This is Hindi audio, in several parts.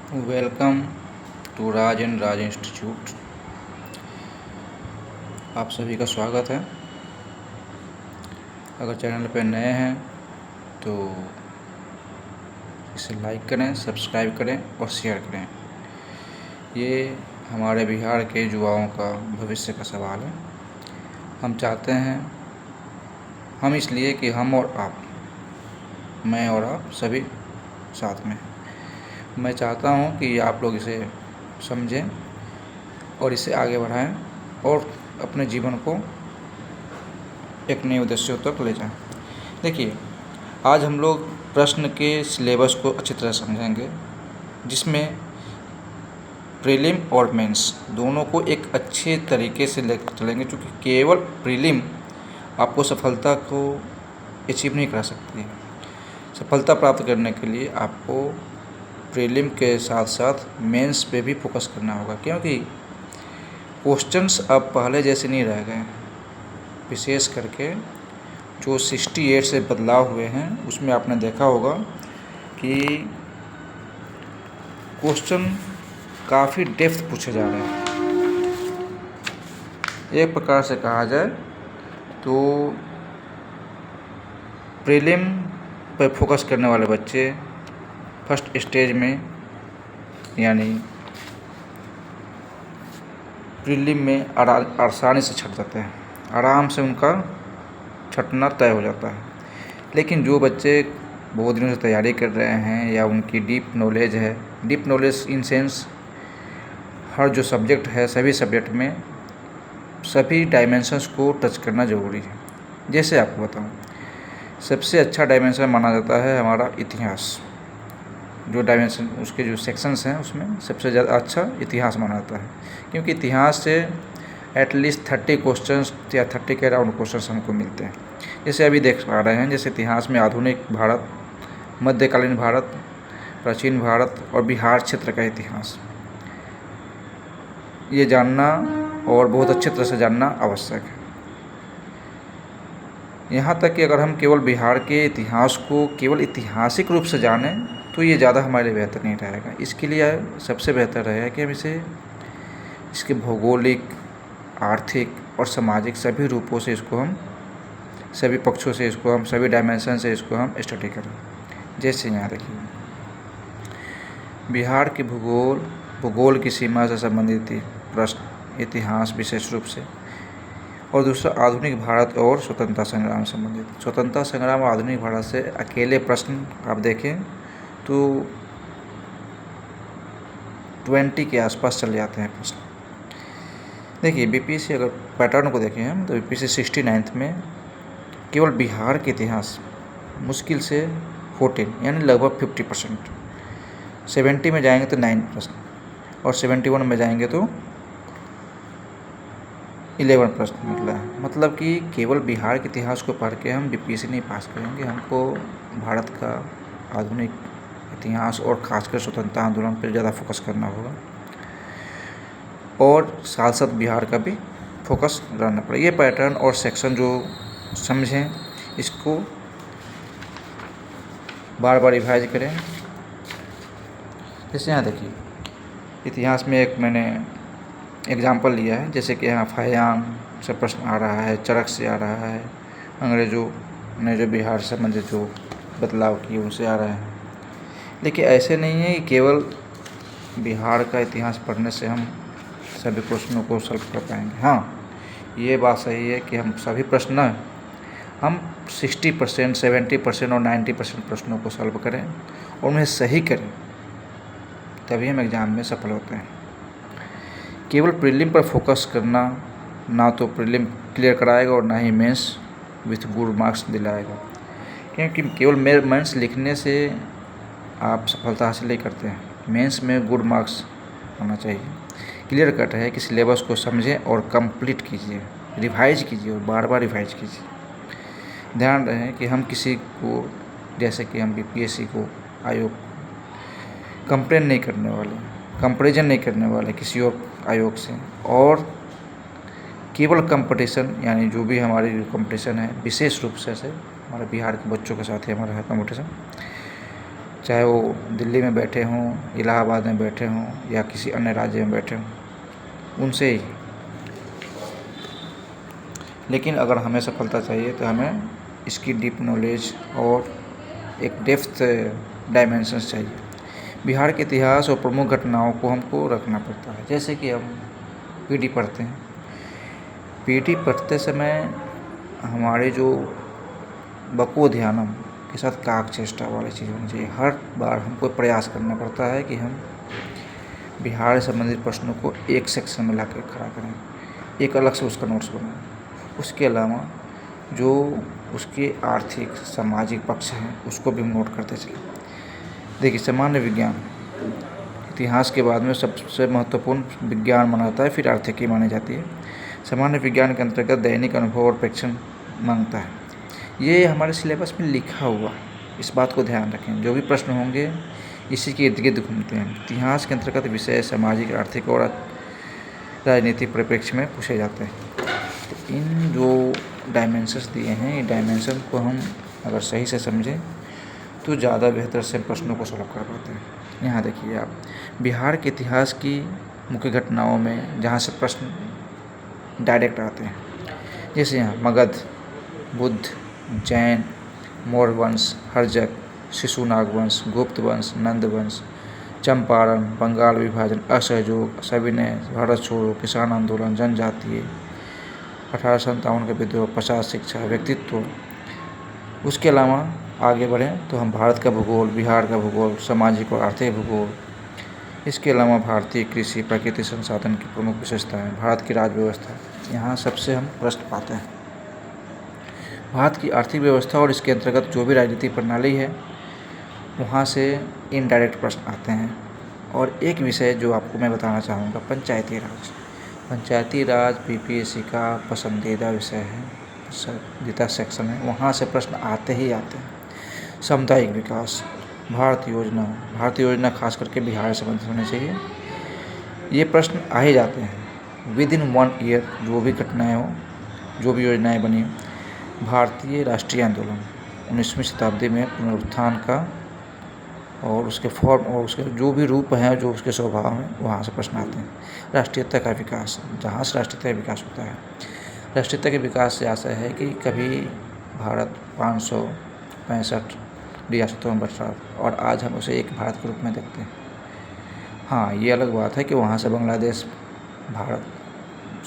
Welcome to Raj and Raj institute. आप सभी का स्वागत है। अगर चैनल पर नए हैं तो इसे लाइक करें, सब्सक्राइब करें और शेयर करें। ये हमारे बिहार के युवाओं का भविष्य का सवाल है। हम चाहते हैं, हम इसलिए कि हम और आप, मैं और आप सभी साथ में। मैं चाहता हूँ कि आप लोग इसे समझें और इसे आगे बढ़ाएं और अपने जीवन को एक नए उद्देश्यों तक ले जाएं। देखिए, आज हम लोग प्रश्न के सिलेबस को अच्छी तरह समझेंगे, जिसमें प्रीलिम और मेंस दोनों को एक अच्छे तरीके से लेकर चलेंगे, क्योंकि केवल प्रीलिम आपको सफलता को अचीव नहीं करा सकती है। सफलता प्राप्त करने के लिए आपको प्रीलिम के साथ साथ मेंस पे भी फोकस करना होगा, क्योंकि क्वेश्चंस अब पहले जैसे नहीं रह गए। विशेष करके जो 68 से बदलाव हुए हैं उसमें आपने देखा होगा कि क्वेश्चन काफ़ी डेप्थ पूछे जा रहे हैं। एक प्रकार से कहा जाए तो प्रीलिम पर फोकस करने वाले बच्चे फर्स्ट स्टेज में यानी प्रीलिम में आसानी से छट जाते हैं, आराम से उनका छटना तय हो जाता है। लेकिन जो बच्चे बहुत दिनों से तैयारी कर रहे हैं या उनकी डीप नॉलेज है, डीप नॉलेज इन सेंस हर जो सब्जेक्ट है, सभी सब्जेक्ट में सभी डायमेंशंस को टच करना ज़रूरी है। जैसे आपको बताऊं, सबसे अच्छा डायमेंशन माना जाता है हमारा इतिहास। जो डायमेंशन उसके जो सेक्शंस हैं उसमें सबसे ज़्यादा अच्छा इतिहास माना जाता है, क्योंकि इतिहास से एटलीस्ट 30 क्वेश्चंस या 30 के अराउंड क्वेश्चंस हमको मिलते हैं। जैसे अभी देख पा रहे हैं, जैसे इतिहास में आधुनिक भारत, मध्यकालीन भारत, प्राचीन भारत और बिहार क्षेत्र का इतिहास, ये जानना और बहुत अच्छी तरह से जानना आवश्यक है। यहाँ तक कि अगर हम केवल बिहार के इतिहास को केवल ऐतिहासिक रूप से जानें तो ये ज़्यादा हमारे लिए बेहतर नहीं रहेगा। इसके लिए सबसे बेहतर रहेगा कि हम इसे इसके भौगोलिक, आर्थिक और सामाजिक सभी रूपों से इसको हम सभी पक्षों से इसको हम सभी डायमेंशन से इसको हम स्टडी करें। जैसे यहाँ देखिए, बिहार के भूगोल की सीमा से संबंधित प्रश्न, इतिहास विशेष रूप से, और दूसरा आधुनिक भारत और स्वतंत्रता संग्राम संबंधित। स्वतंत्रता संग्राम और आधुनिक भारत से अकेले प्रश्न आप देखें तो 20 के आसपास चले जाते हैं प्रश्न। देखिए, बीपीएससी अगर पैटर्न को देखें हम तो बीपीएससी 69 में केवल बिहार के इतिहास मुश्किल से 14 यानी लगभग 50%, 70 में जाएंगे तो 9 प्रश्न और 71 में जाएंगे तो 11 प्रश्न मतलब कि केवल बिहार के इतिहास को पढ़ के हम बीपीएससी नहीं पास करेंगे। हमको भारत का आधुनिक इतिहास और खासकर स्वतंत्रता आंदोलन पर ज़्यादा फोकस करना होगा, और साथ साथ बिहार का भी फोकस रहना पड़ेगा। ये पैटर्न और सेक्शन जो समझें, इसको बार बार रिवाइज करें। जैसे यहाँ देखिए, इतिहास में एक मैंने एग्जाम्पल लिया है, जैसे कि यहाँ फाहियान से प्रश्न आ रहा है, चरक से आ रहा है, अंग्रेज़ों ने जो बिहार से संबंधित जो बदलाव किए उनसे आ रहे हैं। लेकिन ऐसे नहीं है कि केवल बिहार का इतिहास पढ़ने से हम सभी प्रश्नों को सॉल्व कर पाएंगे। हाँ, ये बात सही है कि हम सभी प्रश्न हम 60%, 70% और 90% प्रश्नों को सॉल्व करें और उन्हें सही करें, तभी हम एग्ज़ाम में सफल होते हैं। केवल प्रीलिम पर फोकस करना ना तो प्रीलिम क्लियर कराएगा और ना ही मेंस विथ गुड मार्क्स दिलाएगा, क्योंकि केवल मेंस लिखने से आप सफलता हासिल नहीं करते हैं। मेंस में गुड मार्क्स होना चाहिए। क्लियर कट है कि सिलेबस को समझें और कंप्लीट कीजिए, रिवाइज कीजिए और बार बार रिवाइज कीजिए। ध्यान रहे कि हम किसी को, जैसे कि हम बीपीएससी को आयोग कंप्लेन नहीं करने वाले, कंपैरिजन नहीं करने वाले किसी और आयोग से, और केवल कंपटीशन यानी जो भी हमारी कंपटीशन है विशेष रूप से हमारे बिहार के बच्चों के साथ ही हमारा है कंपटीशन, चाहे वो दिल्ली में बैठे हों, इलाहाबाद में बैठे हों या किसी अन्य राज्य में बैठे हों, उनसे ही। लेकिन अगर हमें सफलता चाहिए तो हमें इसकी डीप नॉलेज और एक डेप्थ डायमेंशंस चाहिए। बिहार के इतिहास और प्रमुख घटनाओं को हमको रखना पड़ता है। जैसे कि हम पीटी पढ़ते हैं, पीटी पढ़ते समय हमारे जो बको ध्यानम के साथ काक चेष्टा वाली चीज़ होनी चाहिए। हर बार हमको प्रयास करना पड़ता है कि हम बिहार से संबंधित प्रश्नों को एक सेक्शन में ला कर खड़ा करें, एक अलग से उसका नोट्स बनाएं। उसके अलावा जो उसके आर्थिक सामाजिक पक्ष हैं उसको भी हम नोट करते चलें। देखिए, सामान्य विज्ञान इतिहास के बाद में सबसे महत्वपूर्ण विज्ञान माना जाता है, फिर आर्थिकी मानी जाती है। सामान्य विज्ञान के अंतर्गत दैनिक अनुभव और प्रेक्षण मांगता है। ये हमारे सिलेबस में लिखा हुआ, इस बात को ध्यान रखें। जो भी प्रश्न होंगे इसी के इर्द गिर्द घूमते हैं। इतिहास के अंतर्गत विषय सामाजिक, आर्थिक और राजनीतिक परिप्रेक्ष्य में पूछे जाते हैं। तो इन जो डायमेंशंस दिए हैं, ये डायमेंशन को हम अगर सही से समझें तो ज़्यादा बेहतर से प्रश्नों को सॉल्व कर पाते हैं। यहाँ देखिए आप, बिहार के इतिहास की मुख्य घटनाओं में जहाँ से प्रश्न डायरेक्ट आते हैं, जैसे यहाँ मगध, बुद्ध, जैन, मौर्य वंश, हर्जक, शिशुनाग वंश, गुप्त वंश, नंद वंश, चंपारण, बंगाल विभाजन, असहयोग, सविनय, भारत छोड़ो, किसान आंदोलन, जनजातीय, 1857 के विद्रोह, 50 शिक्षा, व्यक्तित्व। उसके अलावा आगे बढ़ें तो हम भारत का भूगोल, बिहार का भूगोल, सामाजिक और आर्थिक भूगोल, इसके अलावा भारतीय कृषि, प्राकृतिक संसाधन की प्रमुख विशेषताएं, भारत की राज्य व्यवस्था, यहाँ सबसे हम प्रश्न पाते हैं। भारत की आर्थिक व्यवस्था और इसके अंतर्गत जो भी राजनीतिक प्रणाली है वहाँ से इनडायरेक्ट प्रश्न आते हैं। और एक विषय जो आपको मैं बताना चाहूँगा, पंचायती राज। पंचायती राज बीपीएससी का पसंदीदा विषय है, पसंदीदा सेक्शन है, वहाँ से प्रश्न आते ही आते हैं। सामुदायिक विकास, भारतीय योजना खास करके बिहार से संबंधित होने चाहिए। ये प्रश्न आ ही जाते हैं विदिन 1 ईयर, जो भी घटनाएं हो, जो भी योजनाएं बनी। भारतीय राष्ट्रीय आंदोलन 19वीं शताब्दी में पुनरुत्थान का और उसके फॉर्म और उसके जो भी रूप हैं, जो उसके स्वभाव हैं, वहाँ से प्रश्न आते हैं। राष्ट्रीयता का विकास, जहाँ से राष्ट्रीयता का विकास होता है। राष्ट्रीयता के विकास से आशा है कि कभी भारत 565 रियासतों में बँट रहा और आज हम उसे एक भारत के रूप में देखते हैं। हाँ, ये अलग बात है कि वहाँ से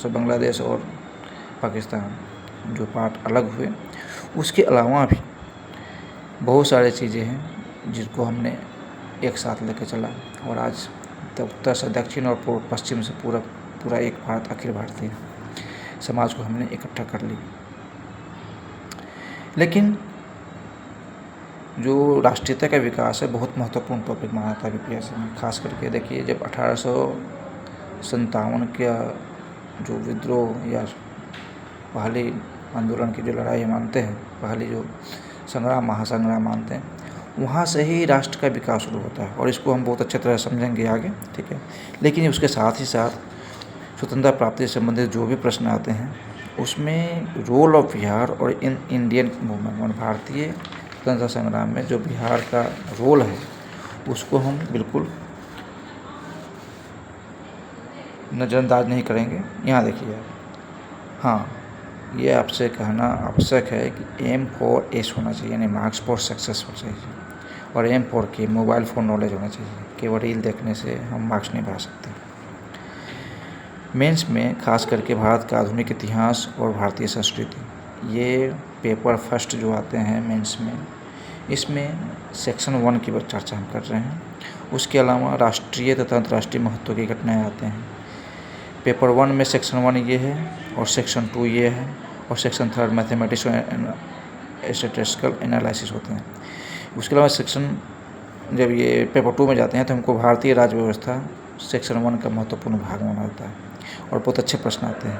बांग्लादेश और पाकिस्तान जो पार्ट अलग हुए। उसके अलावा भी बहुत सारी चीज़ें हैं जिनको हमने एक साथ लेकर चला और आज उत्तर से दक्षिण और पूर्व पश्चिम से पूरा एक भारत, अखिल भारतीय समाज को हमने इकट्ठा कर लिया। लेकिन जो राष्ट्रीयता का विकास है बहुत महत्वपूर्ण टॉपिक माना था बीपीएससी में। खास करके देखिए, जब 1857 का जो विद्रोह या पहली आंदोलन की जो लड़ाई मानते हैं, पहली जो महासंग्राम मानते हैं, वहाँ से ही राष्ट्र का विकास शुरू होता है और इसको हम बहुत अच्छे तरह समझेंगे आगे, ठीक है। लेकिन उसके साथ ही साथ स्वतंत्रता प्राप्ति से संबंधित जो भी प्रश्न आते हैं उसमें रोल ऑफ बिहार और इंडियन मूवमेंट, भारतीय स्वतंत्रता संग्राम में जो बिहार का रोल है उसको हम बिल्कुल नज़रअंदाज नहीं करेंगे। यहाँ देखिए आप, हाँ, ये आपसे कहना आवश्यक है कि एम फॉर एस होना चाहिए, यानी मार्क्स फॉर सक्सेस होना चाहिए, और एम फॉर के मोबाइल फ़ोन नॉलेज होना चाहिए। केवल रील देखने से हम मार्क्स नहीं बढ़ा सकते। मेंस में खास करके भारत का आधुनिक इतिहास और भारतीय संस्कृति, ये पेपर फर्स्ट जो आते हैं मेंस में, इसमें सेक्शन 1 की चर्चा हम कर रहे हैं। उसके अलावा राष्ट्रीय तथा अंतर्राष्ट्रीय महत्व की घटनाएं आते हैं। पेपर 1 में सेक्शन 1 ये है और सेक्शन 2 ये है और सेक्शन 3 मैथमेटिक्स और स्टैटिस्टिकल एनालिसिस होते हैं। उसके अलावा जब ये पेपर 2 में जाते हैं तो हमको भारतीय राज्य व्यवस्था सेक्शन 1 का महत्वपूर्ण भाग माना जाता है और बहुत अच्छे प्रश्न आते हैं।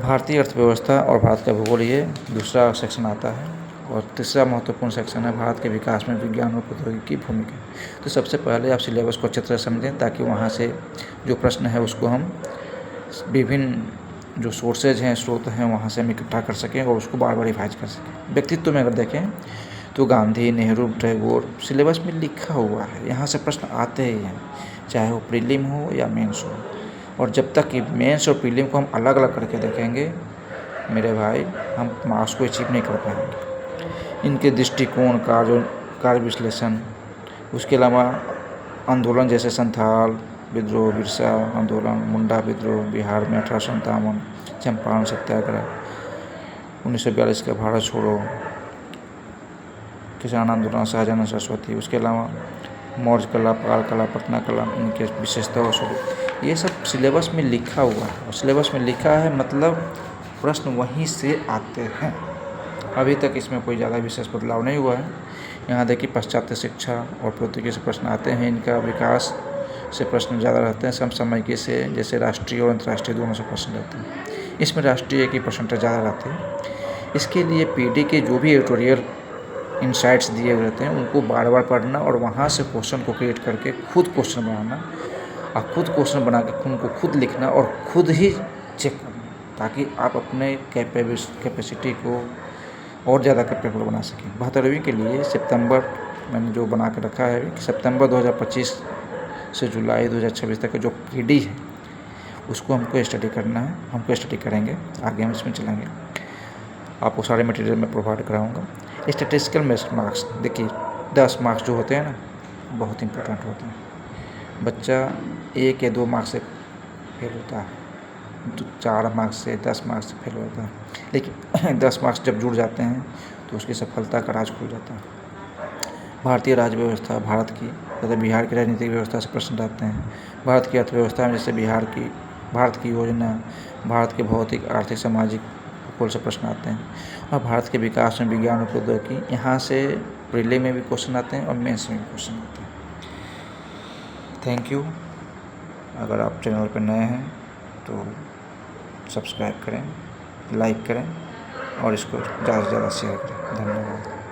भारतीय अर्थव्यवस्था और भारत का भूगोल, ये दूसरा सेक्शन आता है। और तीसरा महत्वपूर्ण सेक्शन है भारत के विकास में विज्ञान और प्रौद्योगिकी की भूमिका। तो सबसे पहले आप सिलेबस को अच्छी तरह समझें ताकि वहाँ से जो प्रश्न है उसको हम विभिन्न जो सोर्सेज हैं, स्रोत हैं, वहाँ से हम इकट्ठा कर सकें और उसको बार बार रिवाइज कर सकें। व्यक्तित्व में अगर देखें तो गांधी, नेहरू, टैगोर सिलेबस में लिखा हुआ है, यहाँ से प्रश्न आते ही हैं, चाहे वो प्रीलिम हो या मेंस हो। और जब तक कि मेंस और प्रीलिम को हम अलग अलग करके देखेंगे मेरे भाई, हम मार्क्स को अचीव नहीं कर पाएंगे। इनके दृष्टिकोण, कार्य विश्लेषण, उसके अलावा आंदोलन जैसे संथाल विद्रोह, बिरसा आंदोलन, मुंडा विद्रोह बिहार में 1857, चंपारण सत्याग्रह, 1942 का भारत छोड़ो, किसान आंदोलन, शाहजहान सरस्वती, उसके अलावा मौर्य कला, पाल कला, पटना कला, इनके विशेषताओं स्वरूप, ये सब सिलेबस में लिखा हुआ है। और सिलेबस में लिखा है मतलब प्रश्न वहीं से आते हैं। अभी तक इसमें कोई ज़्यादा विशेष बदलाव नहीं हुआ है। यहाँ देखिए पाश्चात्य शिक्षा और प्रौद्योगिकी से प्रश्न आते हैं, इनका विकास से प्रश्न ज़्यादा रहते हैं। समसामयिकी से जैसे राष्ट्रीय और अंतर्राष्ट्रीय दोनों से प्रश्न रहते हैं। इसमें राष्ट्रीय की परसेंटेज ज़्यादा रहती है। इसके लिए पीडी के जो भी एडिटोरियल इनसाइट्स दिए हुए रहते हैं उनको बार बार पढ़ना और वहाँ से क्वेश्चन को क्रिएट करके खुद क्वेश्चन बनाना और खुद क्वेश्चन बना के उनको खुद लिखना और खुद ही चेक करना, ताकि आप अपने कैपेसिटी को और ज़्यादा कैपेबल बना सकें। 72वीं के लिए सितंबर मैंने जो बना के रखा है कि सितंबर 2025 से जुलाई 2026 तक का जो पीडी है उसको हमको स्टडी करना है। हमको स्टडी करेंगे, आगे हम इसमें चलेंगे। आपको सारे मटेरियल मैं प्रोवाइड कराऊंगा। स्टैटिस्टिकल मार्क्स देखिए 10 मार्क्स जो होते हैं ना बहुत इंपॉर्टेंट होते हैं। बच्चा 1 या 2 मार्क्स से फेल होता है, 4 मार्क्स से 10 मार्क्स से फेल होता है, लेकिन 10 मार्क्स जब जुड़ जाते हैं तो उसकी सफलता का राज खुल जाता है। भारतीय राज्य व्यवस्था, भारत की तथा बिहार की राजनीतिक व्यवस्था से प्रश्न रहते हैं। भारत की अर्थव्यवस्था में जैसे भारत की योजना, भारत के भौतिक, आर्थिक, सामाजिक भूगोल से प्रश्न आते हैं। और भारत के विकास में विज्ञान और प्रौद्योगिकी, यहाँ से प्रीलिम में भी क्वेश्चन आते हैं और मेंस में भी क्वेश्चन आते हैं। Thank you. अगर आप चैनल पर नए हैं तो सब्सक्राइब करें, लाइक करें और इसको ज़्यादा से ज़्यादा शेयर करें। धन्यवाद।